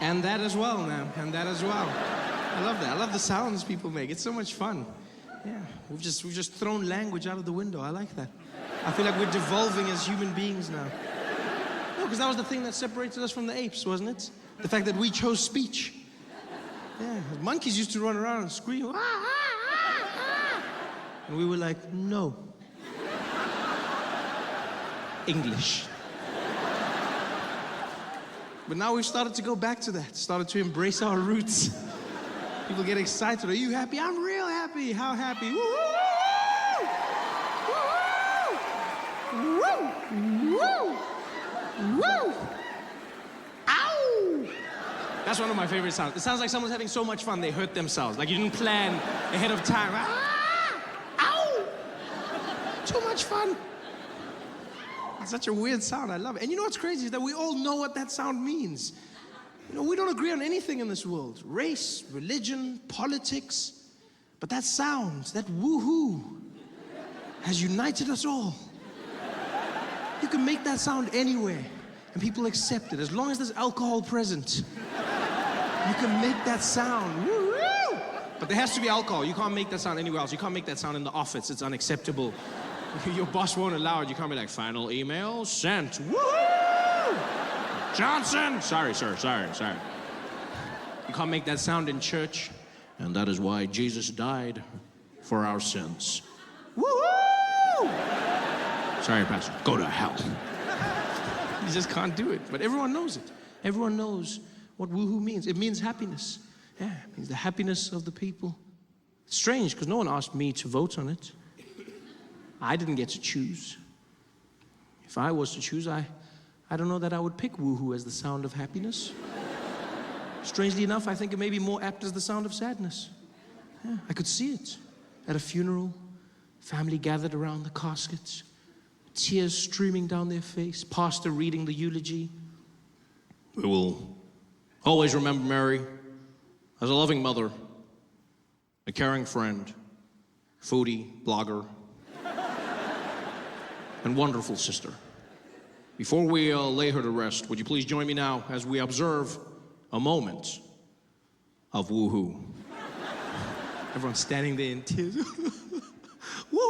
And that as well, man. And that as well. I love that. I love the sounds people make. It's so much fun. Yeah. We've just thrown language out of the window. I like that. I feel like we're devolving as human beings now. No, because that was the thing that separated us from the apes, wasn't it? The fact that we chose speech. Yeah. Monkeys used to run around and scream. Ah, ah, ah, ah. And we were like, no. English. But now we've started to go back to that, started to embrace our roots. People get excited. Are you happy? I'm real happy. How happy? Woo! Woo! Woo! Woo! Ow! That's one of my favorite sounds. It sounds like someone's having so much fun they hurt themselves. Like you didn't plan ahead of time. Ah! Ow! Too much fun. It's such a weird sound. I love it. And you know what's crazy is that we all know what that sound means. You know, we don't agree on anything in this world. Race, religion, politics. But that sound, that woohoo, has united us all. You can make that sound anywhere, and people accept it. As long as there's alcohol present, you can make that sound. Woo-hoo! But there has to be alcohol. You can't make that sound anywhere else. You can't make that sound in the office. It's unacceptable. Your boss won't allow it. You can't be like, final email sent. Woo! Johnson! Sorry, sir, sorry. You can't make that sound in church. And that is why Jesus died for our sins. Woo-hoo! Sorry, Pastor. Go to hell. You just can't do it. But everyone knows it. Everyone knows what woohoo means. It means happiness. Yeah, it means the happiness of the people. It's strange, because no one asked me to vote on it. I didn't get to choose. If I was to choose, I don't know that I would pick woohoo as the sound of happiness. Strangely enough, I think it may be more apt as the sound of sadness. Yeah, I could see it at a funeral, family gathered around the caskets, tears streaming down their face, pastor reading the eulogy. We will always remember Mary as a loving mother, a caring friend, foodie, blogger, and wonderful sister. Before we lay her to rest, would you please join me now as we observe a moment of woohoo? Everyone's standing there in tears. Woo!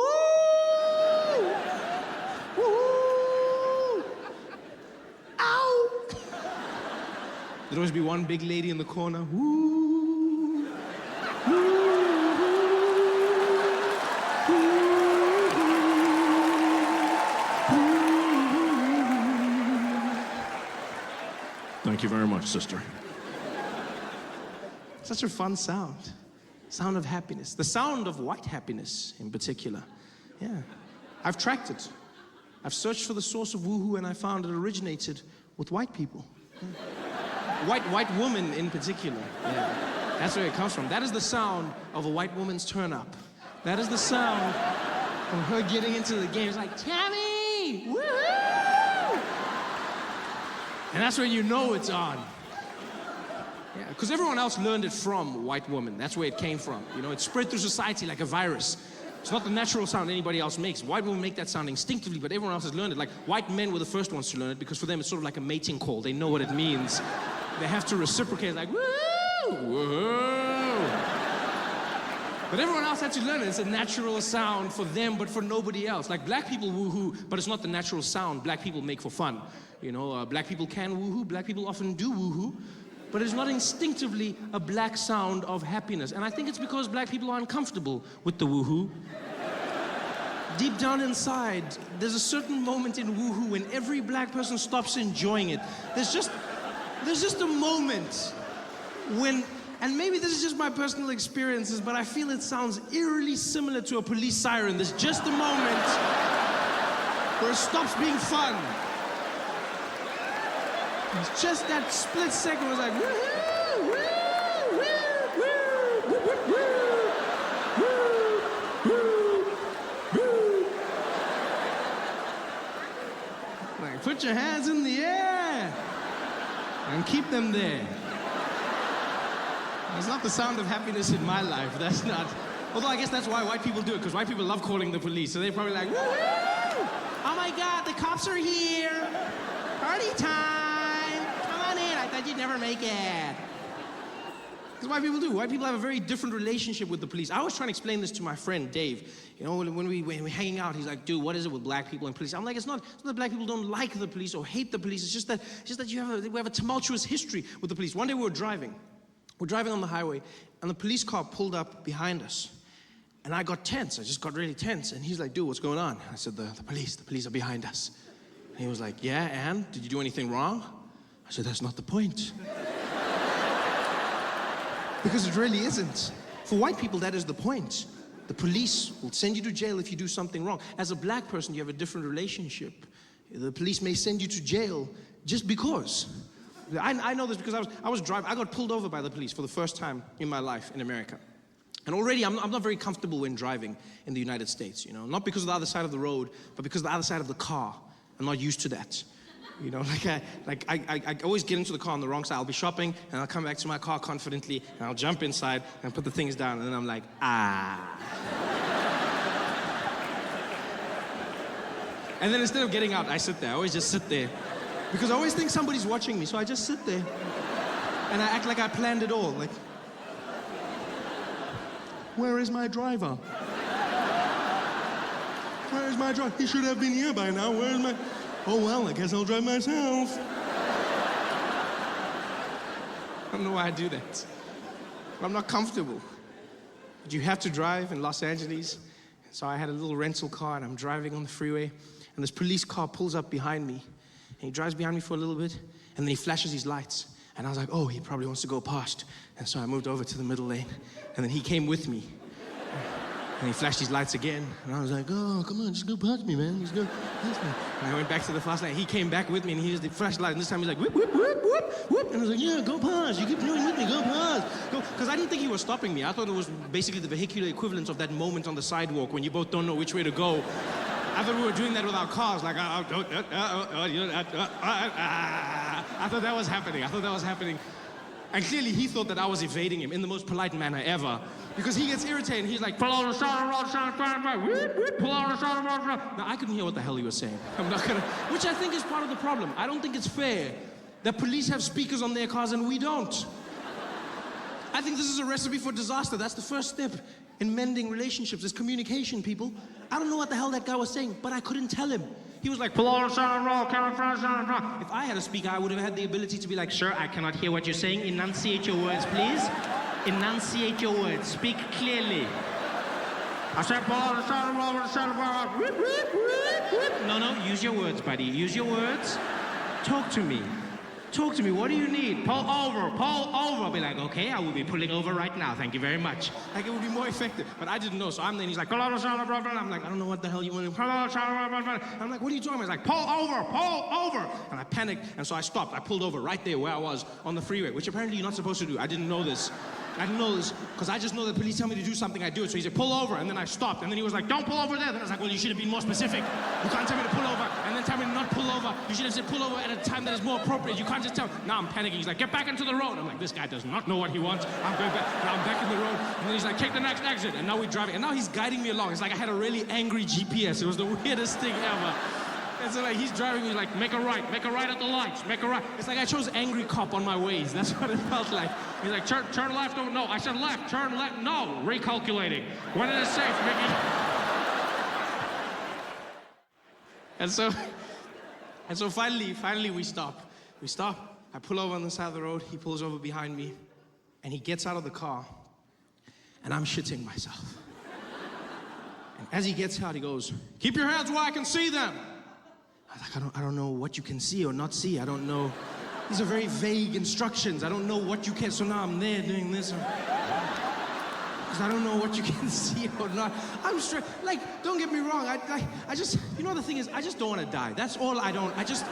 Woo! Ow! There'd always be one big lady in the corner. Woo! Woo! Thank you very much, sister. Such a fun sound. Sound of happiness. The sound of white happiness in particular. Yeah. I've tracked it. I've searched for the source of woohoo and I found it originated with white people. Yeah. White women in particular. Yeah. That's where it comes from. That is the sound of a white woman's turn up. That is the sound of her getting into the game. It's like, Tammy! Woohoo! And that's when you know it's on. Yeah, because everyone else learned it from white women. That's where it came from. You know, it spread through society like a virus. It's not the natural sound anybody else makes. White women make that sound instinctively, but everyone else has learned it. Like, white men were the first ones to learn it because for them it's sort of like a mating call. They know what it means. They have to reciprocate, like, woo! Whoa! But everyone else had to learn it. It's a natural sound for them, but for nobody else. Like, black people woohoo, but it's not the natural sound black people make for fun. You know, black people can woohoo, black people often do woohoo, but it's not instinctively a black sound of happiness. And I think it's because black people are uncomfortable with the woohoo. Deep down inside, there's a certain moment in woohoo when every black person stops enjoying it. There's just a moment when, and maybe this is just my personal experiences, but I feel it sounds eerily similar to a police siren. There's just a moment where it stops being fun. It's just that split second where it's like, woohoo, woo, woo, woo, woo, woo, woo, woo, woo. Like, put your hands in the air and keep them there. That's not the sound of happiness in my life. That's not. Although I guess that's why white people do it, because white people love calling the police. So they're probably like, woo-hoo! Oh my God, the cops are here. Party time. Come on in. I thought you'd never make it. Because white people do. White people have a very different relationship with the police. I was trying to explain this to my friend, Dave. You know, when we're hanging out, he's like, dude, what is it with black people and police? I'm like, it's not that black people don't like the police or hate the police. It's just that we have a tumultuous history with the police. One day we were driving. We're driving on the highway, and the police car pulled up behind us. And I got tense. I just got really tense. And he's like, dude, what's going on? I said, the police are behind us. And he was like, yeah, and? Did you do anything wrong? I said, that's not the point. Because it really isn't. For white people, that is the point. The police will send you to jail if you do something wrong. As a black person, you have a different relationship. The police may send you to jail just because. I know this because I was driving. I got pulled over by the police for the first time in my life in America. And already, I'm not very comfortable when driving in the United States, you know. Not because of the other side of the road, but because of the other side of the car. I'm not used to that. You know, I always get into the car on the wrong side. I'll be shopping, and I'll come back to my car confidently, and I'll jump inside and put the things down, and then I'm like, ah. And then instead of getting out, I sit there. I always just sit there. Because I always think somebody's watching me, so I just sit there. And I act like I planned it all. Like, where is my driver? Where is my driver? He should have been here by now. Where is my... Oh, well, I guess I'll drive myself. I don't know why I do that. I'm not comfortable. But you have to drive in Los Angeles. So I had a little rental car, and I'm driving on the freeway, and this police car pulls up behind me, and he drives behind me for a little bit, and then he flashes his lights. And I was like, oh, he probably wants to go past. And so I moved over to the middle lane, and then he came with me. And he flashed his lights again, and I was like, oh, come on, just go past me, man. Just go past me. And I went back to the fast lane. He came back with me, and he just flashed the light, and this time he's like, whoop, whoop, whoop, whoop, whoop. And I was like, yeah, go past. You keep doing with me, go past. Because I didn't think he was stopping me. I thought it was basically the vehicular equivalent of that moment on the sidewalk when you both don't know which way to go. I thought we were doing that with our cars, like, I thought that was happening. And clearly he thought that I was evading him in the most polite manner ever. Because he gets irritated and he's like, pull over the side of the road, pull over the side of the road. Now, I couldn't hear what the hell he was saying. I'm not gonna, which I think is part of the problem. I don't think it's fair that police have speakers on their cars and we don't. I think this is a recipe for disaster. That's the first step in mending relationships, is communication, people. I don't know what the hell that guy was saying, but I couldn't tell him. He was like, pull over the side of the road, come in front of the side of the road. If I had a speaker, I would have had the ability to be like, sir, I cannot hear what you're saying. Enunciate your words, please. Enunciate your words. Speak clearly. I said, pull over the side of the road, the side of the road. No, use your words, buddy. Use your words. Talk to me. Talk to me. What do you need? Pull over. Pull over. I'll be like, okay, I will be pulling over right now. Thank you very much. Like, it would be more effective. But I didn't know, so I'm there, and he's like, pull over. I'm like, I don't know what the hell you want to do. Pull over. I'm like, what are you talking about? He's like, pull over. And I panicked, and so I stopped. I pulled over right there where I was on the freeway, which apparently you're not supposed to do. I didn't know this, because I just know that police tell me to do something, I do it. So he said, pull over, and then I stopped. And then he was like, don't pull over there. Then I was like, well, you should have been more specific. You can't tell me to pull over, and then tell me to not pull over. You should have said pull over at a time that is more appropriate. You can't just tell. Now I'm panicking. He's like, get back into the road. I'm like, this guy does not know what he wants. I'm going back. Now I'm back in the road. And then he's like, take the next exit. And now we're driving. And now he's guiding me along. It's like I had a really angry GPS. It was the weirdest thing ever. And so like he's driving me like, make a right at the lights, make a right. It's like I chose angry cop on my ways. That's what it felt like. He's like, turn left, oh no. I said left, turn left, no. Recalculating. When it is safe, Mickey. And so finally we stop. We stop. I pull over on the side of the road. He pulls over behind me, and he gets out of the car, and I'm shitting myself. And as he gets out, he goes, keep your hands where I can see them. I was like, I don't know what you can see or not see. I don't know. These are very vague instructions. I don't know what you can. So now I'm there doing this. Because I don't know what you can see or not. I'm straight. Like, don't get me wrong. I just, you know, the thing is, I just don't want to die. That's all I don't. I just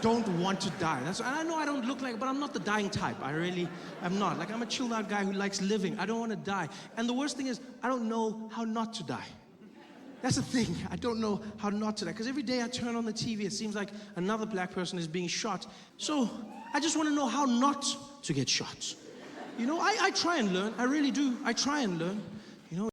don't want to die. And I know I don't look like, but I'm not the dying type. I really am not. Like, I'm a chilled out guy who likes living. I don't want to die. And the worst thing is, I don't know how not to die. That's the thing. I don't know how not to die. Because every day I turn on the TV, it seems like another black person is being shot. So I just want to know how not to get shot. You know, I try and learn. I really do. I try and learn.